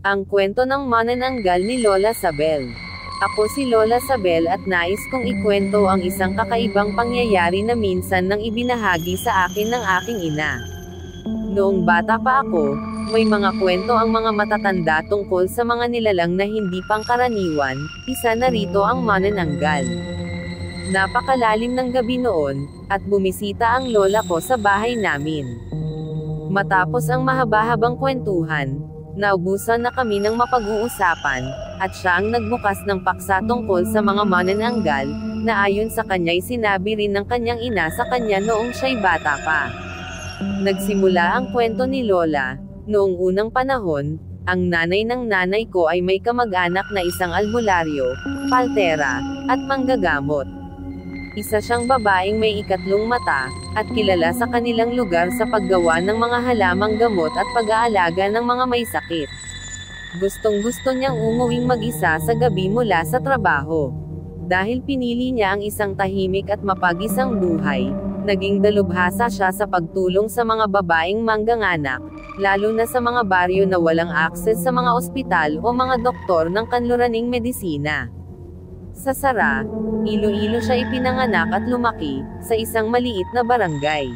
Ang kwento ng manananggal ni Lola Sabel. Ako si Lola Sabel at nais kong ikwento ang isang kakaibang pangyayari na minsan nang ibinahagi sa akin ng aking ina. Noong bata pa ako, may mga kwento ang mga matatanda tungkol sa mga nilalang na hindi pangkaraniwan, isa na rito ang manananggal. Napakalalim ng gabi noon, at bumisita ang lola ko sa bahay namin. Matapos ang mahaba-habang kwentuhan, naubusan na kami ng mapag-uusapan, at siya ang nagbukas ng paksa tungkol sa mga manananggal, na ayon sa kanya'y sinabi rin ng kanyang ina sa kanya noong siya'y bata pa. Nagsimula ang kwento ni Lola, noong unang panahon, ang nanay ng nanay ko ay may kamag-anak na isang albularyo, paltera, at manggagamot. Isa siyang babaeng may ikatlong mata, at kilala sa kanilang lugar sa paggawa ng mga halamang gamot at pag-aalaga ng mga may sakit. Gustong-gusto niyang umuwing mag-isa sa gabi mula sa trabaho. Dahil pinili niya ang isang tahimik at mapag-isang buhay, naging dalubhasa siya sa pagtulong sa mga babaeng mangganganak, lalo na sa mga baryo na walang akses sa mga ospital o mga doktor ng kanluraning medisina. Sa Sara, Iloilo siya ipinanganak at lumaki, sa isang maliit na barangay.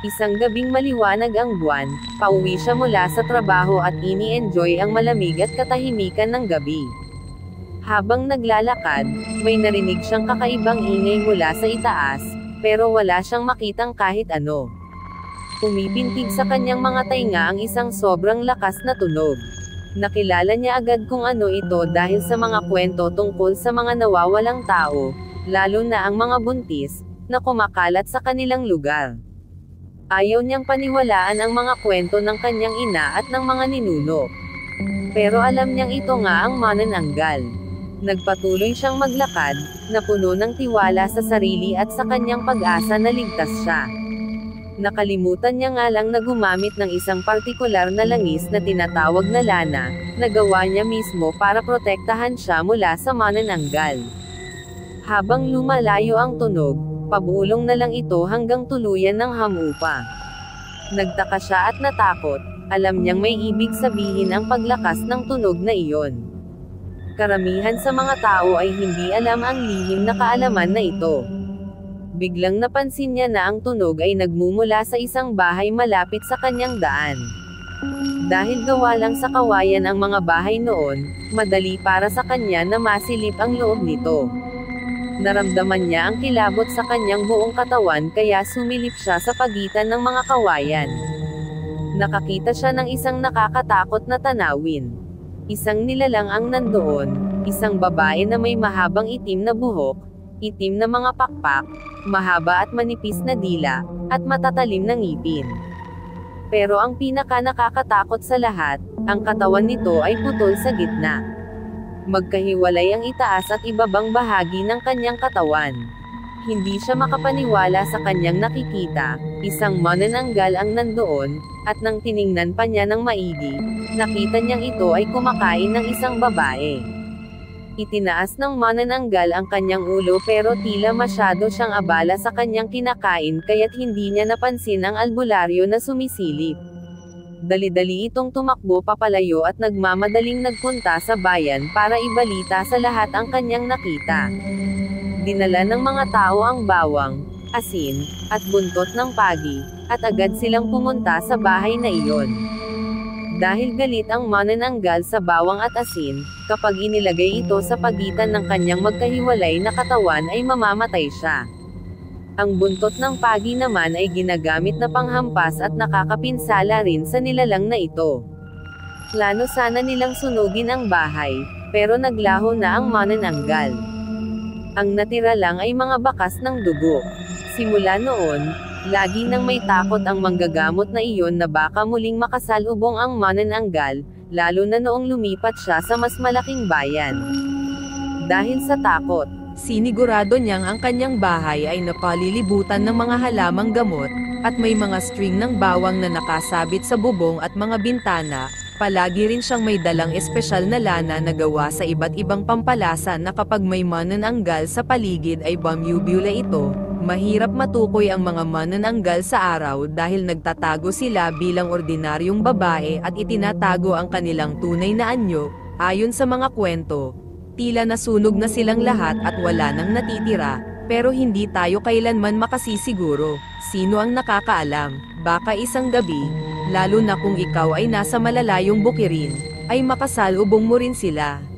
Isang gabing maliwanag ang buwan, pauwi siya mula sa trabaho at ini-enjoy ang malamig at katahimikan ng gabi. Habang naglalakad, may narinig siyang kakaibang ingay mula sa itaas, pero wala siyang makitang kahit ano. Pumipintig sa kanyang mga tainga ang isang sobrang lakas na tunog. Nakilala niya agad kung ano ito dahil sa mga kwento tungkol sa mga nawawalang tao, lalo na ang mga buntis, na kumakalat sa kanilang lugar. Ayaw niyang paniwalaan ang mga kwento ng kanyang ina at ng mga ninuno. Pero alam niyang ito nga ang manananggal. Nagpatuloy siyang maglakad, na puno ng tiwala sa sarili at sa kanyang pag-asa na ligtas siya. Nakalimutan niya nga lang na gumamit ng isang partikular na langis na tinatawag na lana, na gawa niya mismo para protektahan siya mula sa manananggal. Habang lumalayo ang tunog, pabulong na lang ito hanggang tuluyan ng hamupa. Nagtaka siya at natakot, alam niyang may ibig sabihin ang paglakas ng tunog na iyon. Karamihan sa mga tao ay hindi alam ang lihim na kaalaman na ito. Biglang napansin niya na ang tunog ay nagmumula sa isang bahay malapit sa kanyang daan. Dahil gawa lang sa kawayan ang mga bahay noon, madali para sa kanya na masilip ang loob nito. Naramdaman niya ang kilabot sa kanyang buong katawan kaya sumilip siya sa pagitan ng mga kawayan. Nakakita siya ng isang nakakatakot na tanawin. Isang nilalang ang nandoon, isang babae na may mahabang itim na buhok, itim na mga pakpak, mahaba at manipis na dila, at matatalim na ngipin. Pero ang pinaka nakakatakot sa lahat, ang katawan nito ay putol sa gitna. Magkahiwalay ang itaas at ibabang bahagi ng kanyang katawan. Hindi siya makapaniwala sa kanyang nakikita, isang manananggal ang nandoon, at nang tiningnan pa niya ng maigi, nakita niyang ito ay kumakain ng isang babae. Itinaas ng manananggal ang kanyang ulo pero tila masyado siyang abala sa kanyang kinakain kaya't hindi niya napansin ang albularyo na sumisilip. Dali-dali itong tumakbo papalayo at nagmamadaling nagpunta sa bayan para ibalita sa lahat ang kanyang nakita. Dinala ng mga tao ang bawang, asin, at buntot ng pagi, at agad silang pumunta sa bahay na iyon. Dahil galit ang manananggal sa bawang at asin, kapag inilagay ito sa pagitan ng kanyang magkahiwalay na katawan ay mamamatay siya. Ang buntot ng pagi naman ay ginagamit na panghampas at nakakapinsala rin sa nilalang na ito. Plano sana nilang sunugin ang bahay, pero naglaho na ang manananggal. Ang natira lang ay mga bakas ng dugo. Simula noon, lagi nang may takot ang manggagamot na iyon na baka muling makasalubong ang manananggal, lalo na noong lumipat siya sa mas malaking bayan. Dahil sa takot, sinigurado niyang ang kanyang bahay ay napalilibutan ng mga halamang gamot, at may mga string ng bawang na nakasabit sa bubong at mga bintana. Palagi rin siyang may dalang espesyal na lana na gawa sa iba't ibang pampalasa na kapag may manananggal sa paligid ay bumubula ito, Mahirap matukoy ang mga manananggal sa araw dahil nagtatago sila bilang ordinaryong babae at itinatago ang kanilang tunay na anyo. Ayon sa mga kwento, tila nasunog na silang lahat at wala nang natitira, pero hindi tayo kailanman makasisiguro. Sino ang nakakaalam? Baka isang gabi, lalo na kung ikaw ay nasa malalayong bukirin, ay makasalubong mo rin sila.